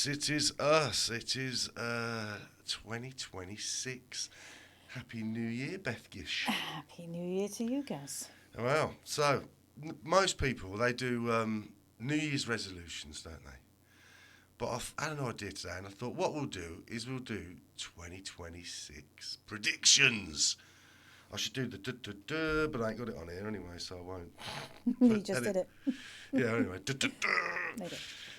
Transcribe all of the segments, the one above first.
it is us. It is 2026. Happy New Year, BETHGISH. Happy New Year to you, Gaz. Well, so most people, they do New Year's resolutions, don't they? But I've had an idea today, and I thought what we'll do is we'll do 2026 predictions. I should do the duh, but I ain't got it on here anyway, so I won't. You just did it. Yeah, anyway.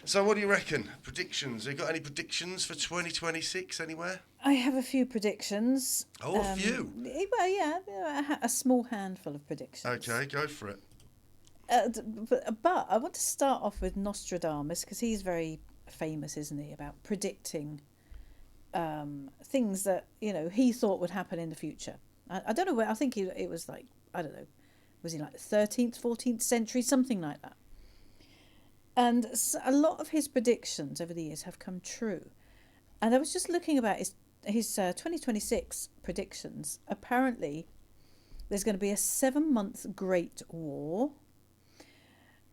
So what do you reckon? Predictions. Have you got any predictions for 2026 anywhere? I have a few predictions. Oh, a few? Well, yeah, a small handful of predictions. Okay, go for it. But I want to start off with Nostradamus, because he's very famous, isn't he, about predicting things that, he thought would happen in the future. I don't know where, I think it was like, I don't know, was he like the 13th, 14th century, something like that. And a lot of his predictions over the years have come true. And I was just looking about his 2026 predictions. Apparently, there's going to be a 7-month Great War.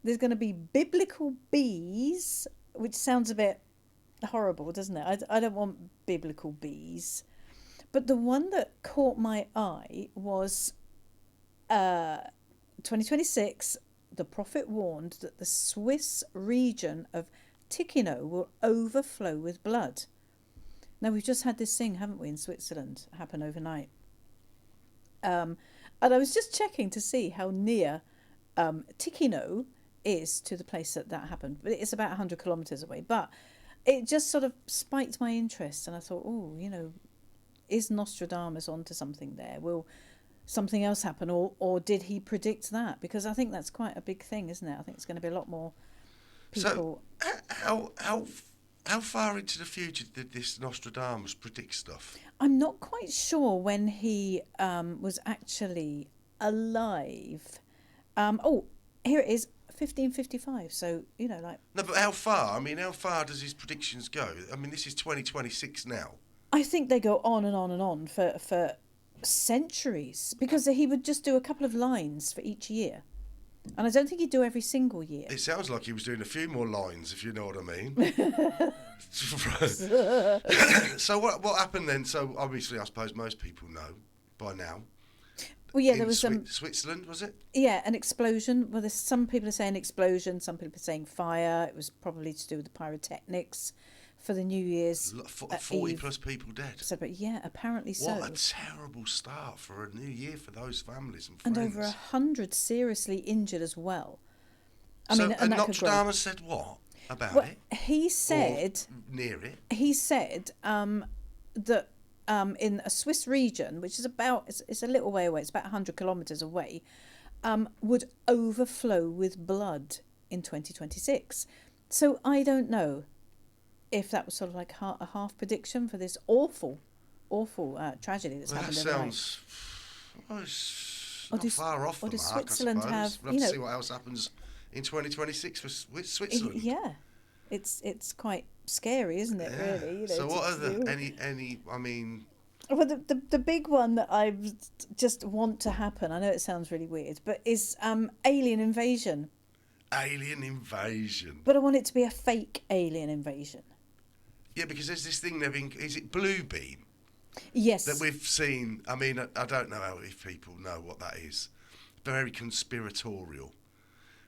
There's going to be biblical bees, which sounds a bit horrible, doesn't it? I don't want biblical bees. But the one that caught my eye was 2026. The prophet warned that the Swiss region of Ticino will overflow with blood. Now, we've just had this thing, haven't we, in Switzerland, happen overnight. And I was just checking to see how near Ticino is to the place that happened. But it's about 100 kilometres away. But it just sort of spiked my interest. And I thought, is Nostradamus onto something there? Will something else happen, or did he predict that? Because I think that's quite a big thing, isn't it? I think it's going to be a lot more people. So, how far into the future did this Nostradamus predict stuff? I'm not quite sure when he was actually alive. Here it is, 1555. So, like... No, but how far? I mean, how far does his predictions go? I mean, this is 2026 now. I think they go on and on and on for centuries, because he would just do a couple of lines for each year. And I don't think he'd do every single year. It sounds like he was doing a few more lines, if you know what I mean. So what happened then? So obviously, I suppose most people know by now. Well, yeah, there was Switzerland, was it? Yeah, an explosion. Well, some people are saying explosion, some people are saying fire. It was probably to do with the pyrotechnics for the New Year's 40 Eve. Plus people dead. So, but yeah, apparently so. What a terrible start for a new year for those families and and friends. over 100 seriously injured as well. And Nostradamus said what about it? He said... Or near it? He said that in a Swiss region, which is it's a little way away, it's about 100 kilometres away, would overflow with blood in 2026. So I don't know if that was sort of like a half prediction for this awful tragedy that's happened overnight. It's not far off the mark, Switzerland I suppose. We'll have to see what else happens in 2026 for Switzerland. Yeah, it's quite scary, isn't it? Yeah. Really. So what are any? I mean. Well, the big one that I just want to happen, I know it sounds really weird, but is alien invasion. Alien invasion. But I want it to be a fake alien invasion. Yeah, because there's this thing is it Blue Beam? Yes. That we've seen. I mean, I don't know if people know what that is. Very conspiratorial.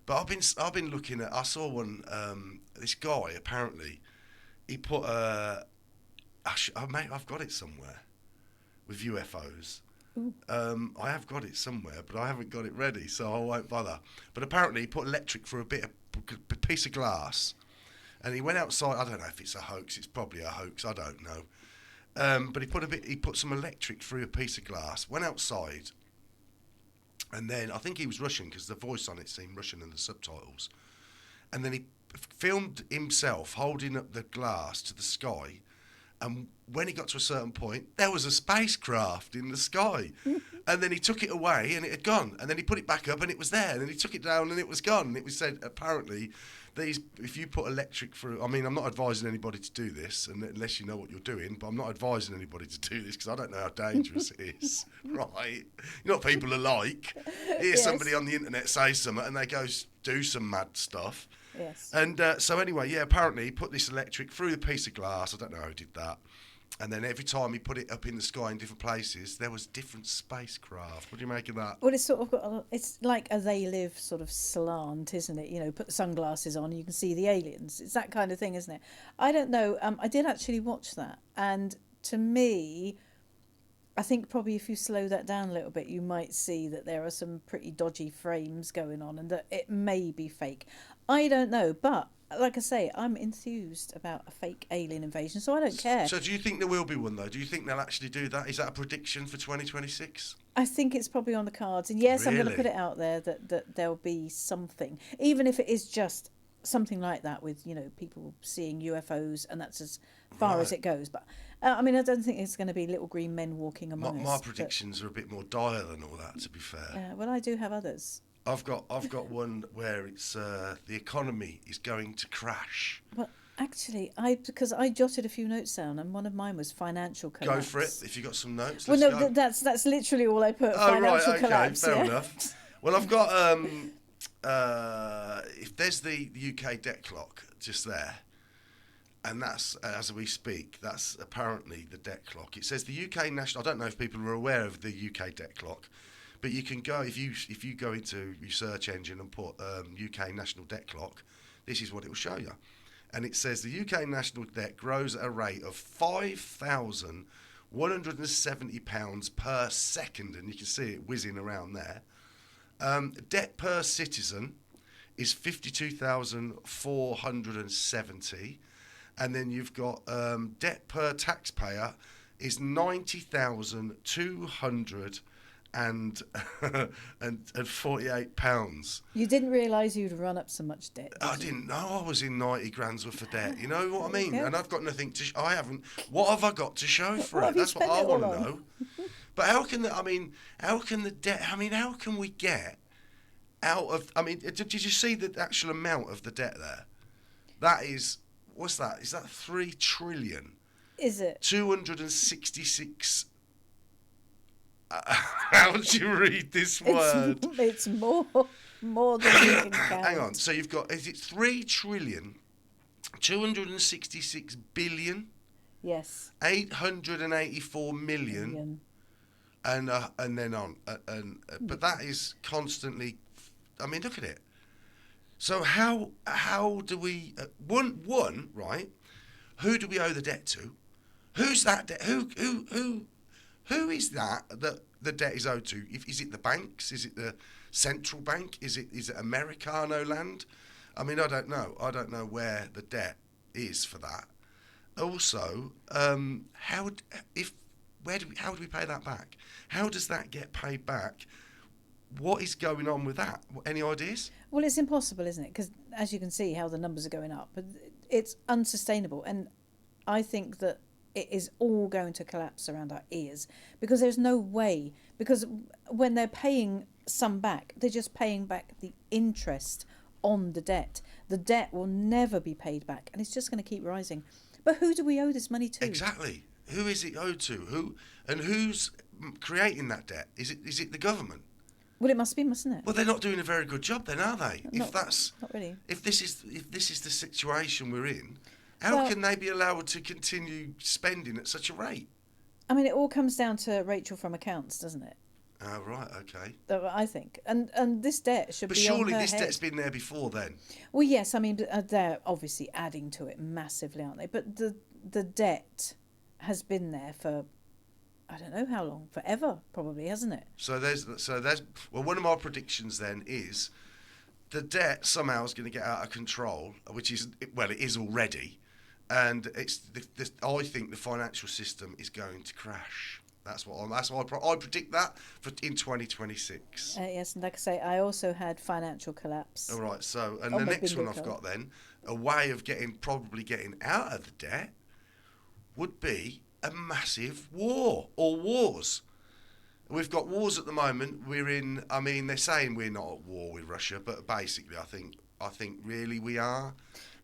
But I've been looking at. I saw one. This guy apparently, he put I've got it somewhere with UFOs. I have got it somewhere, but I haven't got it ready, so I won't bother. But apparently, he put electric through a piece of glass. And he went outside. I don't know if it's a hoax. It's probably a hoax. I don't know. But he put some electric through a piece of glass. Went outside, and then I think he was Russian because the voice on it seemed Russian in the subtitles. And then he filmed himself holding up the glass to the sky. And when he got to a certain point, there was a spacecraft in the sky. And then he took it away and it had gone. And then he put it back up and it was there. And then he took it down and it was gone. And it was said, apparently, if you put electric through... I mean, I'm not advising anybody to do this, unless you know what you're doing, but I'm not advising anybody to do this because I don't know how dangerous it is, right? You know what people are like. Hear somebody on the internet say something and they go do some mad stuff. Yes. And so anyway, yeah, apparently he put this electric through the piece of glass. I don't know who did that. And then every time he put it up in the sky in different places, there was different spacecraft. What do you make of that? Well, it's sort of it's like a They Live sort of slant, isn't it? You know, put the sunglasses on, you can see the aliens. It's that kind of thing, isn't it? I don't know. I did actually watch that, and to me, I think probably if you slow that down a little bit, you might see that there are some pretty dodgy frames going on, and that it may be fake. I don't know, but like I say, I'm enthused about a fake alien invasion, so I don't care. So do you think there will be one, though? Do you think they'll actually do that? Is that a prediction for 2026? I think it's probably on the cards. And yes, I'm going to Really? put it out there that there'll be something, even if it is just something like that with, you know, people seeing UFOs, and that's as far as Right. it goes. But I mean, I don't think it's going to be little green men walking among us. My but, predictions are a bit more dire than all that, to be fair. well, I do have others. I've got one where it's the economy is going to crash. Well, actually, because I jotted a few notes down, and one of mine was financial collapse. Go for it. If you got some notes, Well, let's no, go. that's literally all I put. Oh, Financial right, okay, collapse. fair yeah. enough. Well, I've got if there's the UK debt clock just there, and that's as we speak, that's apparently the debt clock. It says the UK national. I don't know if people are aware of the UK debt clock, but you can go if you go into your search engine and put UK national debt clock. This is what it will show you, and it says the UK national debt grows at a rate of £5,170 per second, and you can see it whizzing around there. Debt per citizen is 52,470, and then you've got debt per taxpayer is 90,200 and £48. You didn't realise you'd run up so much debt. I didn't know I was in 90 grand's worth of debt. You know what I mean? Yeah. And I've got nothing to. I haven't. What have I got to show for What it? have you That's what spent I it all want to on? know. But how can the? I mean, how can the debt? I mean, how can we get out of? I mean, did you see the actual amount of the debt there? That is. What's that? Is that 3 trillion? Is it? 266. How do you read this word? It's more than you can count. Hang on. So you've got, is it 3 trillion, 266 billion, Yes. 884 million, Million. and then on. But that is constantly, I mean, look at it. So how do we, one, right, who do we owe the debt to? Who's that debt? Who is that the debt is owed to? Is it the banks? Is it the central bank? Is it Americano land? I mean, I don't know. I don't know where the debt is for that. Also, how do we pay that back? How does that get paid back? What is going on with that? Any ideas? Well, it's impossible, isn't it? Because as you can see, how the numbers are going up, but it's unsustainable, and I think that it is all going to collapse around our ears, because there's no way. Because when they're paying some back, they're just paying back the interest on the debt. The debt will never be paid back, and it's just going to keep rising. But who do we owe this money to? Exactly. Who is it owed to? Who's creating that debt? Is it the government? Well, it must be, mustn't it? Well, they're not doing a very good job then, are they? Not really. If this is the situation we're in, how can they be allowed to continue spending at such a rate? I mean, it all comes down to Rachel from accounts, doesn't it? Oh, right, okay. I think, and this debt should But be on surely her this head. debt's been there before then. Well, yes, I mean, they're obviously adding to it massively, aren't they? But the debt has been there for, I don't know how long, forever, probably, hasn't it? So there's well, one of my predictions then is the debt somehow is going to get out of control, which is, well, it is already, and it's I think the financial system is going to crash. That's why I predict that in 2026. Yes, and like I say, I also had financial collapse. All right, so and on the my next one bingo I've card. got then, a way of probably getting out of the debt would be a massive war or wars. We've got wars at the moment. We're in, I mean, they're saying we're not at war with Russia, but basically I think I think really we are.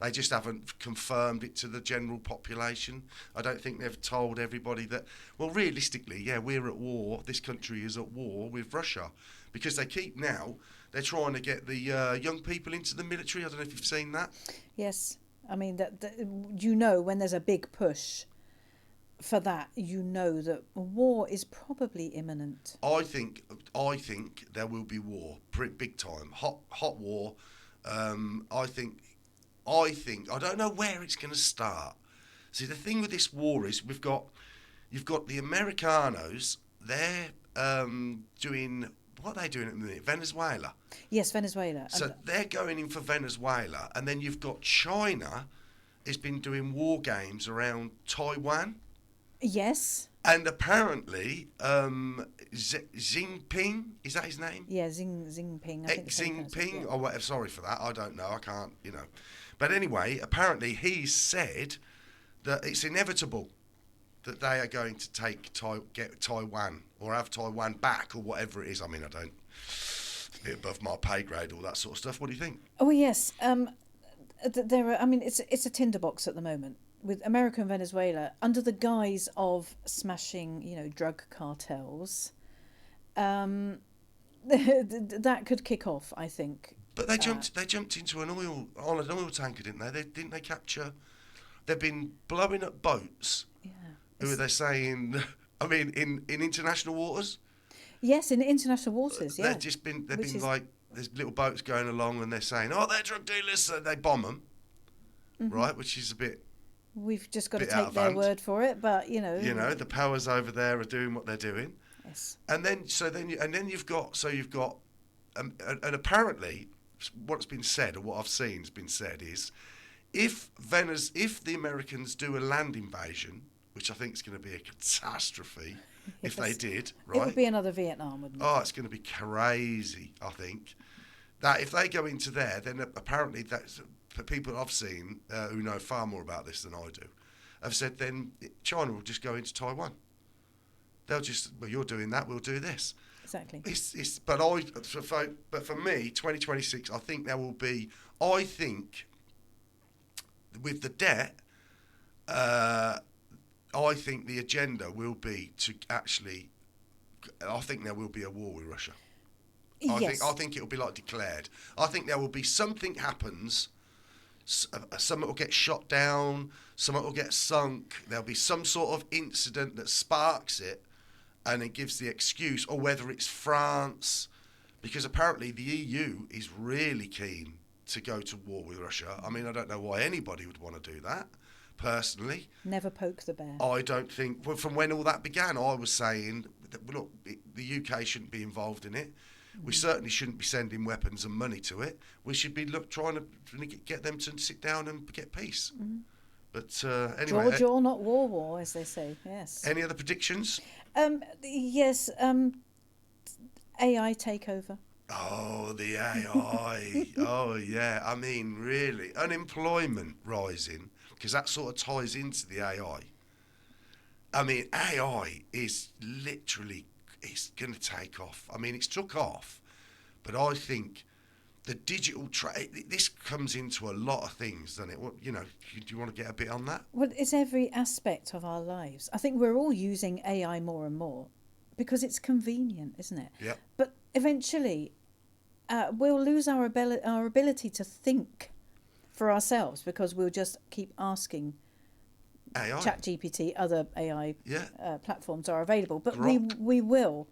They just haven't confirmed it to the general population. I don't think they've told everybody that, well, realistically, yeah, we're at war. This country is at war with Russia. Because they're trying to get the young people into the military. I don't know if you've seen that. Yes. I mean, you know, when there's a big push for that, you know that war is probably imminent. I think there will be war, big time, hot war. I think I don't know where it's going to start. See, the thing with this war is you've got the Americanos. They're doing what are they doing at the minute? Venezuela. Yes, Venezuela. So they're going in for Venezuela, and then you've got China has been doing war games around Taiwan. Yes. And apparently, Jinping, is that his name? Yeah, Jinping. Jinping, or whatever. Sorry for that. I don't know. I can't, But anyway, apparently he's said that it's inevitable that they are going to get Taiwan or have Taiwan back or whatever it is. I mean, I don't. It's a bit above my pay grade, all that sort of stuff. What do you think? Oh yes. There are. I mean, it's a tinderbox at the moment with America and Venezuela under the guise of smashing, drug cartels. That could kick off, I think. But they jumped into an oil tanker, didn't they? Didn't they capture? They've been blowing up boats. Yeah. Who are they saying? I mean, in international waters. Yes, in international waters. Yeah. They've been like there's little boats going along and they're saying, oh, they're drug dealers, so they bomb them, right? Which is a bit. We've just got to take their word for it, but the powers over there are doing what they're doing. Yes. And then you've got and apparently what's been said or what I've seen has been said is if the Americans do a land invasion, which I think is going to be a catastrophe if they did, right? It would be another Vietnam, wouldn't it? Oh, it's going to be crazy, I think. That if they go into there, then apparently that's for people I've seen who know far more about this than I do, have said then China will just go into Taiwan. They'll just, well, you're doing that, we'll do this. Exactly. But for me, 2026, I think there will be. I think with the debt, I think the agenda will be to actually. I think there will be a war with Russia. Yes. I think it will be like declared. I think there will be something happens. Something will get shot down. Something will get sunk. There'll be some sort of incident that sparks it, and it gives the excuse, or whether it's France, because apparently the EU is really keen to go to war with Russia. I mean, I don't know why anybody would want to do that, personally. Never poke the bear. I don't think, well, from when all that began, I was saying, that, look, the UK shouldn't be involved in it. We certainly shouldn't be sending weapons and money to it. We should be trying to get them to sit down and get peace. But anyway... Jaw, not war, as they say, yes. Any other predictions? Yes, AI takeover. Oh, the AI. Oh, yeah. I mean, really. Unemployment rising, because that sort of ties into the AI. I mean, AI is literally, it's going to take off. I mean, it's took off, but I think the digital this comes into a lot of things, doesn't it? What, do you want to get a bit on that? Well, it's every aspect of our lives. I think we're all using AI more and more because it's convenient, isn't it? Yeah. But eventually, we'll lose our ability to think for ourselves because we'll just keep asking AI. ChatGPT, other AI platforms are available, but Grok. we will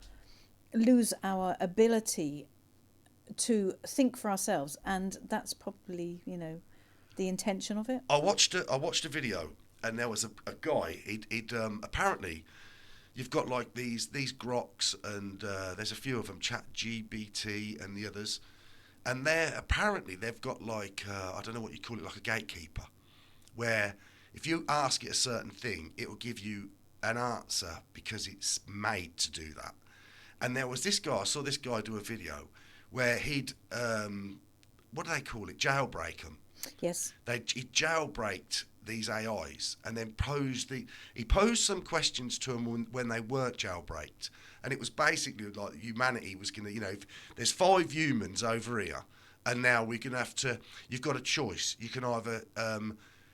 lose our ability to think for ourselves, and that's probably the intention of it. I watched a video, and there was a guy. He'd apparently, you've got like these Groks, and there's a few of them, ChatGPT and the others, and they've got like I don't know what you call it, like a gatekeeper, where if you ask it a certain thing, it will give you an answer because it's made to do that. And there was this guy, I saw this guy do a video where he'd, what do they call it, jailbreak them. Yes. He jailbreaked these AIs and then he posed some questions to them when they weren't jailbreaked. And it was basically like humanity was going to, if there's 5 humans over here And now we're going to have to, you've got a choice. You can either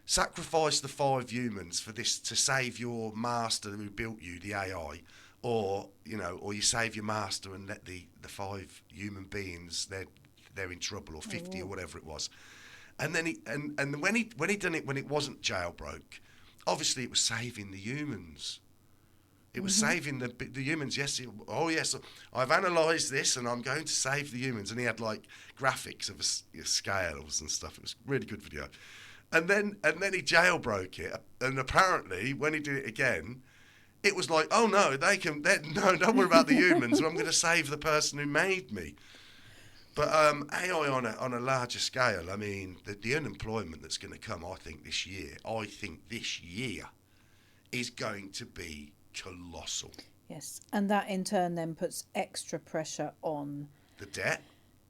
sacrifice the 5 humans for this to save your master who built you, the AI, or, or you save your master and let the 5 human beings, they're in trouble, or 50 or whatever it was. And then when he done it when it wasn't jailbroke, obviously it was saving the humans. It was saving the humans. Yes, yes, I've analysed this and I'm going to save the humans. And he had like graphics of scales and stuff. It was a really good video. And then he jailbroke it. And apparently when he did it again, it was like, oh no, no, don't worry about the humans. I'm going to save the person who made me. But AI on a larger scale, I mean, the unemployment that's going to come, I think this year is going to be colossal. Yes, and that in turn then puts extra pressure on the debt.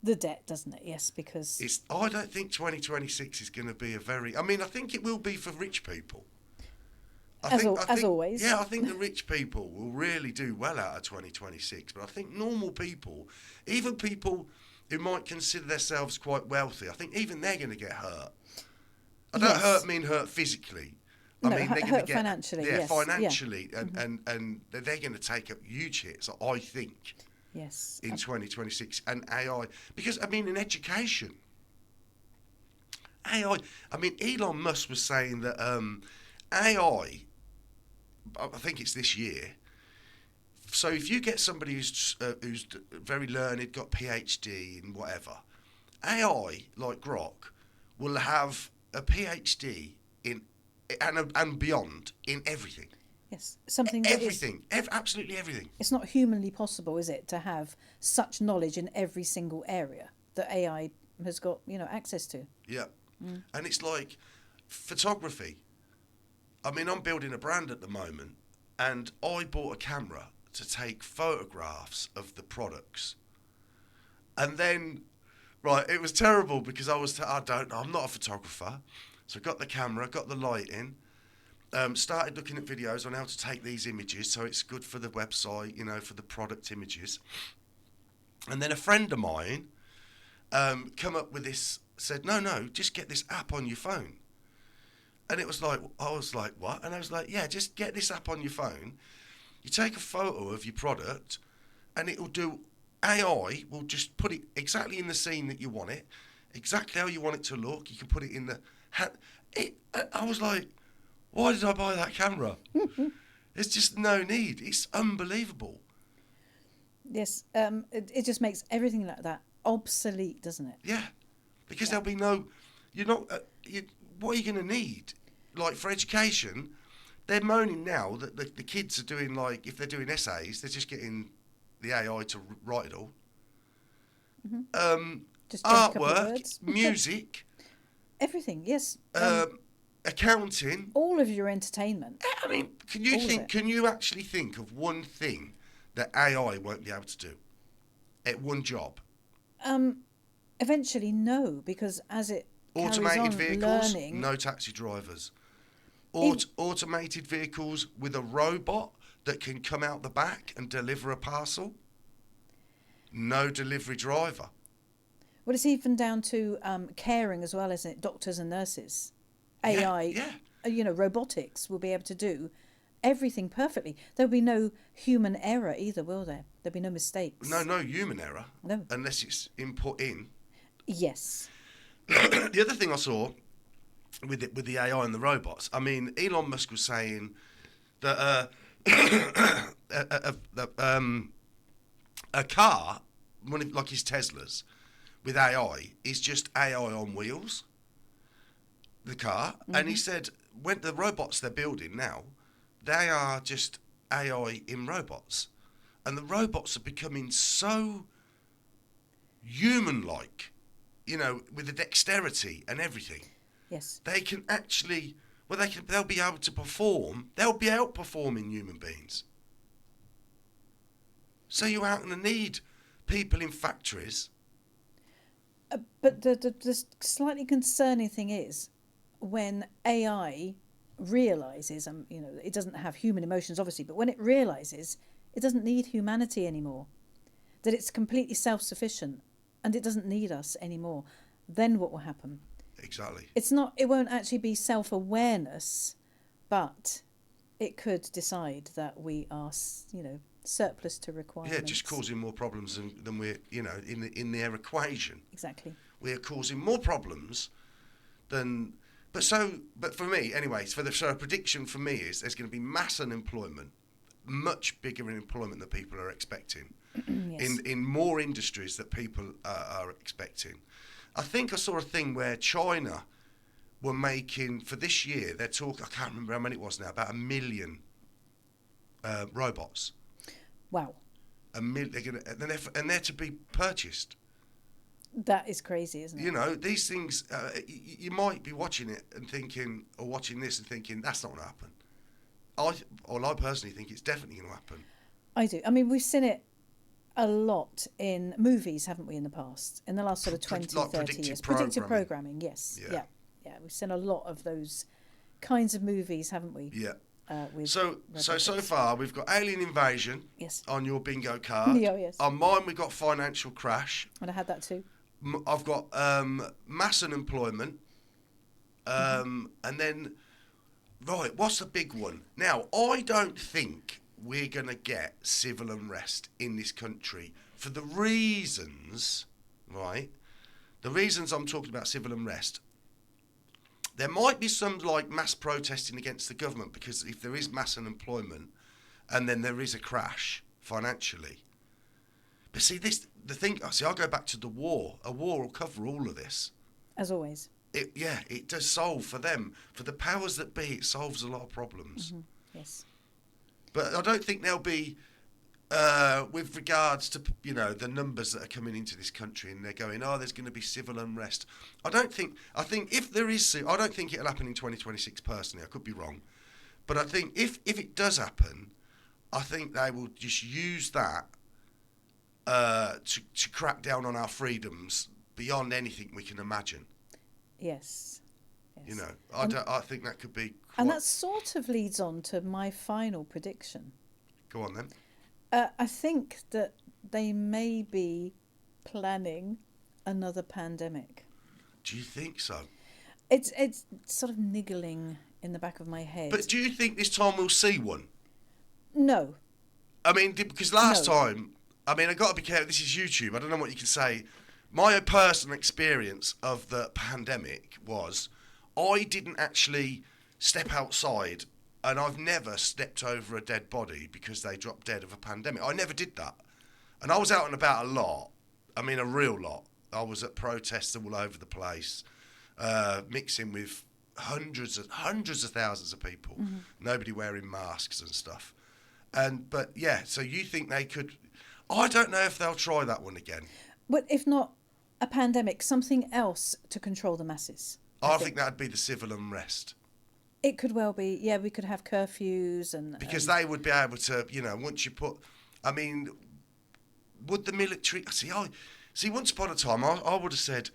The debt, doesn't it? Yes, because I don't think 2026 is going to be I think it will be for rich people. As always. Yeah, I think the rich people will really do well out of 2026. But I think normal people, even people who might consider themselves quite wealthy, I think even they're going to get hurt. I don't hurt physically. I mean, they're going to get financially. Yeah, yes. financially, and they're going to take up huge hits, I think. Yes. In 2026, and AI, because in education, AI. Elon Musk was saying that AI. I think it's this year. So if you get somebody who's very learned, got PhD and whatever, AI like Grok will have a PhD in and beyond in everything. Yes, something that everything, absolutely everything. It's not humanly possible, is it, to have such knowledge in every single area that AI has got, access to? Yeah, and it's like photography. I'm building a brand at the moment, and I bought a camera to take photographs of the products. And then, it was terrible because I'm not a photographer. So I got the camera, got the lighting, started looking at videos on how to take these images so it's good for the website, for the product images. And then a friend of mine come up with this, said, no, just get this app on your phone. And it was like, I was like, what? And I was like, yeah, just get this app on your phone. You take a photo of your product and it will do, AI will just put it exactly in the scene that you want it, exactly how you want it to look. You can put it in the I was like, why did I buy that camera? There's just no need. It's unbelievable. Yes, it just makes everything like that obsolete, doesn't it? Yeah, because there'll be no, what are you going to need? Like for education, they're moaning now that the kids are doing, like, if they're doing essays, they're just getting the AI to write it all. Just artwork, music. Everything, yes. Accounting. All of your entertainment. Can you actually think of one thing that AI won't be able to do? At one job? Eventually, no, because as it automated vehicles, learning, no taxi drivers. Automated vehicles with a robot that can come out the back and deliver a parcel. No delivery driver. Well, it's even down to caring as well, isn't it? Doctors and nurses. AI, robotics will be able to do everything perfectly. There'll be no human error either, will there? There'll be no mistakes. No human error. No. Unless it's input in. Yes. The other thing I saw with the AI and the robots, Elon Musk was saying that a car, like his Teslas, with AI, is just AI on wheels. The car, and he said when the robots they're building now, they are just AI in robots, and the robots are becoming so human-like, with the dexterity and everything. Yes. They can actually, they'll be able to perform. They'll be outperforming human beings. So you aren't going to need people in factories. But the slightly concerning thing is, when AI realises, it doesn't have human emotions, obviously, but when it realises it doesn't need humanity anymore, that it's completely self-sufficient, and it doesn't need us anymore, then what will happen? Exactly. It won't actually be self-awareness, but it could decide that we are, surplus to requirements. Yeah, just causing more problems than we're, in their equation. Exactly. We are causing more problems than. But for me, anyway, so a prediction for me is there's going to be mass unemployment, much bigger unemployment than people are expecting, Yes. in more industries that people are expecting. I think I saw a thing where China were making, for this year, I can't remember how many it was now, about 1 million robots. Wow. And they're to be purchased. That is crazy, isn't it? These things, you might be watching it and thinking, or watching this and thinking, that's not going to happen. I personally think it's definitely going to happen. I do. I mean, we've seen it a lot in movies, haven't we, in the past? In the last sort of 20, 30 years. Predictive programming, yes. Yeah. We've seen a lot of those kinds of movies, haven't we? Yeah. With So far, we've got alien invasion on your bingo card. Yeah, yes. On mine, we've got financial crash. And I had that too. I've got mass unemployment. And then, right, what's the big one? Now, I don't think we're going to get civil unrest in this country for the reasons, right? The reasons I'm talking about civil unrest. There might be some mass protesting against the government, because if there is mass unemployment and then there is a crash financially. But see, I'll go back to the war. A war will cover all of this. As always. It does solve for them. For the powers that be, it solves a lot of problems. Mm-hmm. Yes. But I don't think there'll be, with regards to, the numbers that are coming into this country and they're going, there's going to be civil unrest. I think if there is, I don't think it'll happen in 2026 personally. I could be wrong. But I think if it does happen, I think they will just use that to crack down on our freedoms beyond anything we can imagine. Yes. I think that could be quite... And that sort of leads on to my final prediction. Go on then. I think that they may be planning another pandemic. Do you think so? It's sort of niggling in the back of my head. But do you think this time we'll see one? No. I mean, because last time, I got to be careful. This is YouTube. I don't know what you can say. My personal experience of the pandemic was I didn't actually step outside, and I've never stepped over a dead body because they dropped dead of a pandemic. I never did that. And I was out and about a lot. A real lot. I was at protests all over the place, mixing with hundreds of thousands of people, nobody wearing masks and stuff. So you think they could... I don't know if they'll try that one again. But if not a pandemic, something else to control the masses. I think that'd be the civil unrest. It could well be. Yeah, we could have curfews and... Because they would be able to, once you put... would the military... See, once upon a time, I would have said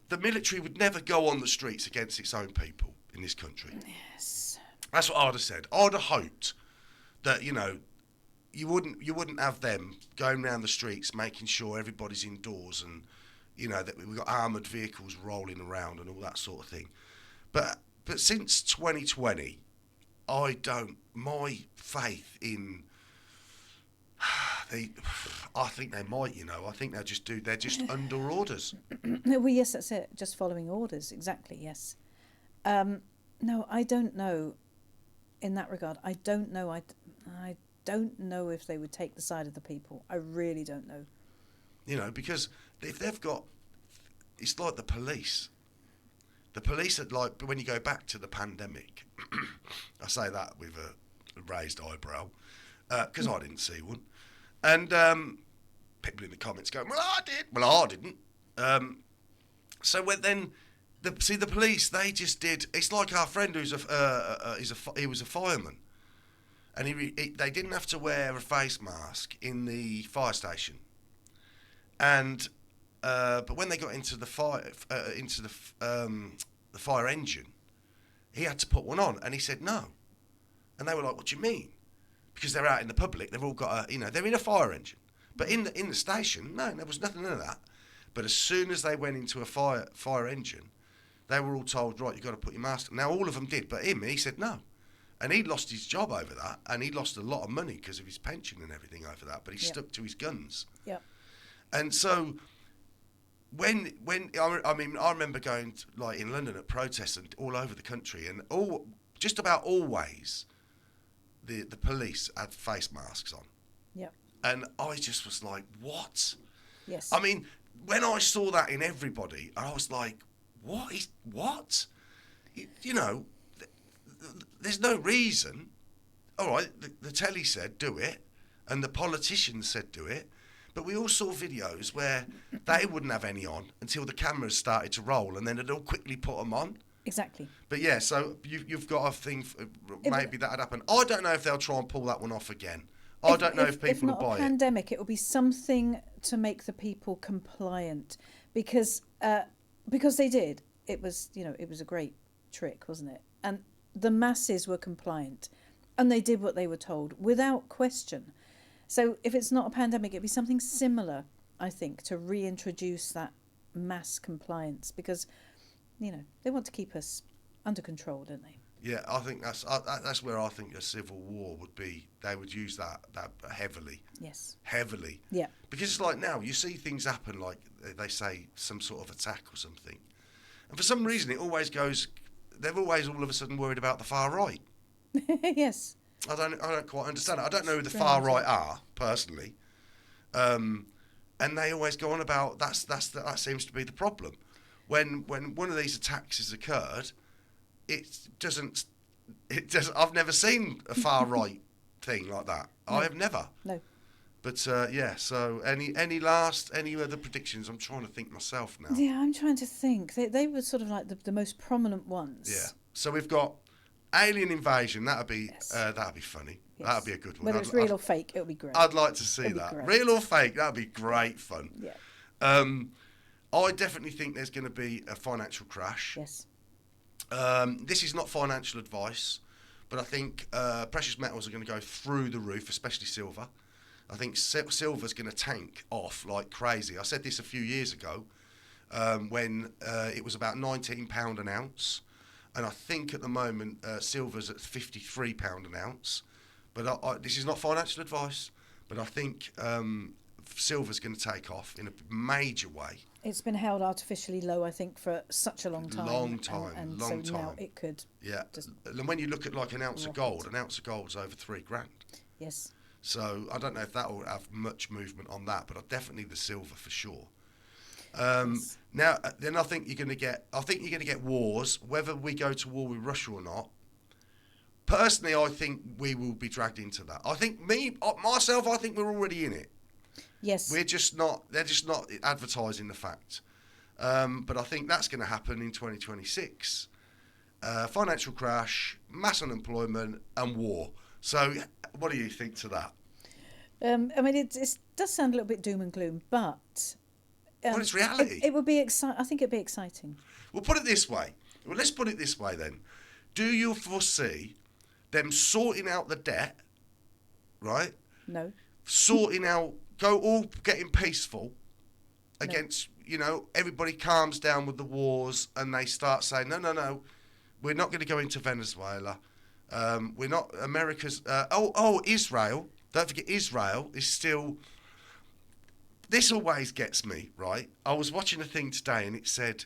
the military would never go on the streets against its own people in this country. Yes. That's what I'd have said. I'd have hoped that, you wouldn't have them going around the streets making sure everybody's indoors and, that we've got armoured vehicles rolling around and all that sort of thing. But since 2020, my faith in... I think they might, I think they're just under orders. Well, yes, that's it. Just following orders. Exactly, yes. No, I don't know in that regard. I don't know. I don't know if they would take the side of the people. I really don't know. Because if they've got... It's like the police. The police are like... When you go back to the pandemic, I say that with a raised eyebrow, because I didn't see one. And people in the comments going, well, I did. Well, I didn't. So then, the police, they just did... It's like our friend who's he was a fireman. And they didn't have to wear a face mask in the fire station. And but when they got into the fire engine, he had to put one on, and he said no. And they were like, "What do you mean?" Because they're out in the public, they've all got they're in a fire engine. But in the station, no, there was nothing of that. But as soon as they went into a fire engine, they were all told, right, you've got to put your mask on. Now, all of them did, but he said no. And he lost his job over that, and he lost a lot of money because of his pension and everything over that, but he stuck to his guns. Yeah. And so when I remember going to, like in London at protests and all over the country, and just about always the police had face masks on. Yeah. And I just was like, what? Yes. I mean, when I saw that in everybody, I was like, what? You know, there's no reason. All right, the telly said do it, and the politicians said do it, but we all saw videos where they wouldn't have any on until the cameras started to roll, and then they'd all quickly put them on. Exactly. But yeah, so you've got a thing, maybe that'd happen. I don't know if they'll try and pull that one off again. I don't know if people will buy it. If not a pandemic, it will be something to make the people compliant, because they did. It was, it was a great trick, wasn't it? And the masses were compliant, and they did what they were told without question. So if it's not a pandemic, it'd be something similar, I think, to reintroduce that mass compliance, because, they want to keep us under control, don't they? Yeah, I think that's where I think a civil war would be. They would use that heavily. Yes. Heavily. Yeah. Because it's like now, you see things happen, like they say some sort of attack or something. And for some reason, it always goes, they're always all of a sudden worried about the far right. Yes. I don't quite understand it. I don't know who the far right are, personally. And they always go on about, that seems to be the problem. When one of these attacks has occurred, I've never seen a far right thing like that. No. I have never. No. But yeah, so any other predictions? I'm trying to think myself now. Yeah, I'm trying to think. They were sort of like the most prominent ones. Yeah. So we've got alien invasion. That'd be funny. Yes. That'd be a good one. Whether it's real or fake, it'll be great. I'd like to see that. Real or fake, that'd be great fun. Yeah. I definitely think there's going to be a financial crash. Yes. This is not financial advice, but I think precious metals are going to go through the roof, especially silver. I think silver's going to tank off like crazy. I said this a few years ago when it was about £19 an ounce, and I think at the moment silver's at £53 an ounce. But this is not financial advice, but I think silver's going to take off in a major way. It's been held artificially low, I think, for such a long time. And long so time. Now it could. Yeah. And when you look at like an ounce of gold's over £3,000. Yes. So I don't know if that will have much movement on that, but definitely the silver for sure. Yes. Now, then I think you're going to get wars, whether we go to war with Russia or not. Personally, I think we will be dragged into that. I think I think we're already in it. Yes. They're just not advertising the fact. But I think that's going to happen in 2026. Financial crash, mass unemployment, and war. So what do you think to that? I mean, it does sound a little bit doom and gloom, but... well, it's reality. It would be I think it'd be exciting. We'll put it this way. Well, let's put it this way then. Do you foresee them sorting out the debt, right? No. Sorting out, getting peaceful against, everybody calms down with the wars and they start saying, no, we're not going to go into Venezuela. We're not, America's, Israel, don't forget Israel is still, this always gets me, right? I was watching a thing today and it said,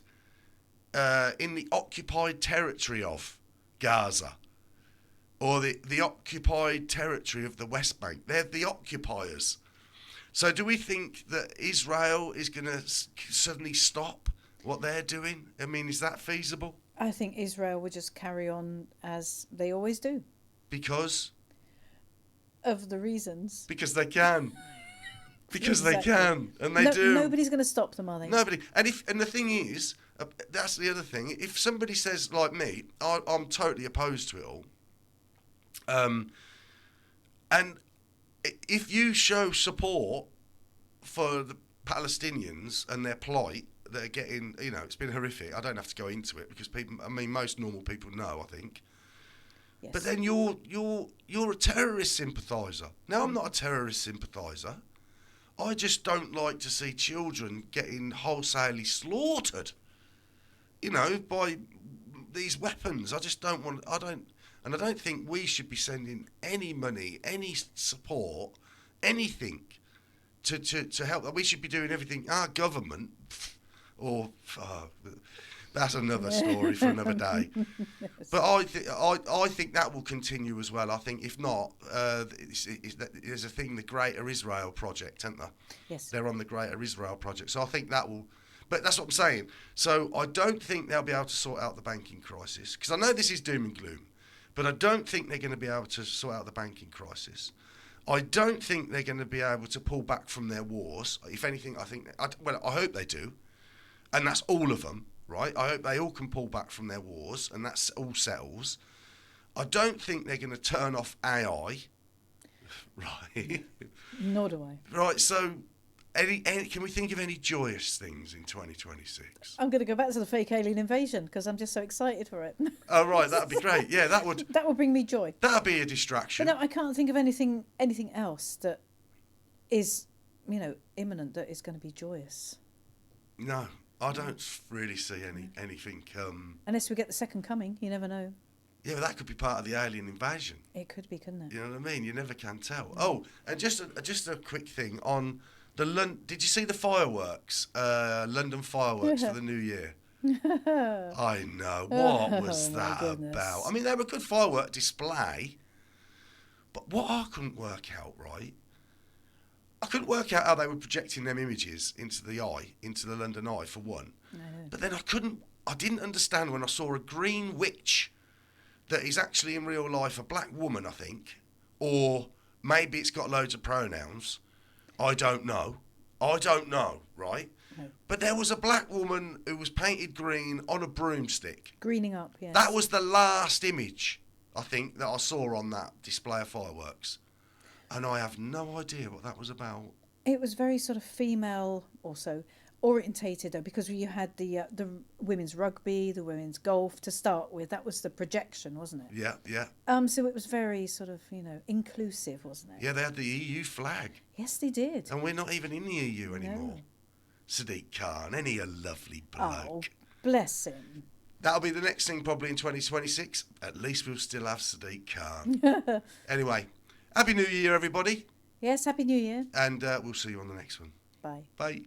in the occupied territory of Gaza, or the occupied territory of the West Bank. They're the occupiers. So do we think that Israel is going to suddenly stop what they're doing? I mean, is that feasible? I think Israel would just carry on as they always do. Because? Of the reasons. Because they can. Because exactly. They can. And they do. Nobody's going to stop them, are they? Nobody. And the thing is, that's the other thing. If somebody says, like me, I'm totally opposed to it all. And if you show support for the Palestinians and their plight that are getting, it's been horrific. I don't have to go into it because most normal people know, I think. Yes. But then you're a terrorist sympathiser. Now, I'm not a terrorist sympathiser. I just don't like to see children getting wholesalely slaughtered, by these weapons. I just don't want. And I don't think we should be sending any money, any support, anything to help. We should be doing everything. Our government, or that's another story for another day. But I think that will continue as well. I think if not, there's a thing, the Greater Israel Project, isn't there? Yes. They're on the Greater Israel Project. So I think that will. But that's what I'm saying. So I don't think they'll be able to sort out the banking crisis, because I know this is doom and gloom, but I don't think they're going to be able to sort out the banking crisis. I don't think they're going to be able to pull back from their wars. If anything, I hope they do. And that's all of them, right? I hope they all can pull back from their wars, and that's all settles. I don't think they're going to turn off AI, right? Nor do I. Right, so can we think of any joyous things in 2026? I'm going to go back to the fake alien invasion because I'm just so excited for it. Oh, right, that'd be great. Yeah, that would bring me joy. That'd be a distraction. But no, I can't think of anything else that is, imminent, that is going to be joyous. No, I don't really see anything. Unless we get the second coming, you never know. Yeah, but that could be part of the alien invasion. It could be, couldn't it? You know what I mean? You never can tell. Oh, and just a quick thing on did you see the fireworks? London fireworks for the new year. I know. What was that about? I mean, they were a good firework display, but what I couldn't work out, right? I couldn't work out how they were projecting them images into the London Eye, for one. No. But then I didn't understand when I saw a green witch that is actually in real life a black woman, I think, or maybe it's got loads of pronouns. I don't know, right? No. But there was a black woman who was painted green on a broomstick. Greening up, yes. That was the last image, I think, that I saw on that display of fireworks. And I have no idea what that was about. It was very sort of female also orientated, though, because you had the women's rugby, the women's golf to start with. That was the projection, wasn't it? Yeah. So it was very sort of, inclusive, wasn't it? Yeah, they had the EU flag. Yes, they did. And we're not even in the EU anymore. No. Sadiq Khan, any a lovely bloke. Oh, bless him. That'll be the next thing probably in 2026. At least we'll still have Sadiq Khan. Anyway, Happy New Year, everybody. Yes, Happy New Year. And we'll see you on the next one. Bye. Bye.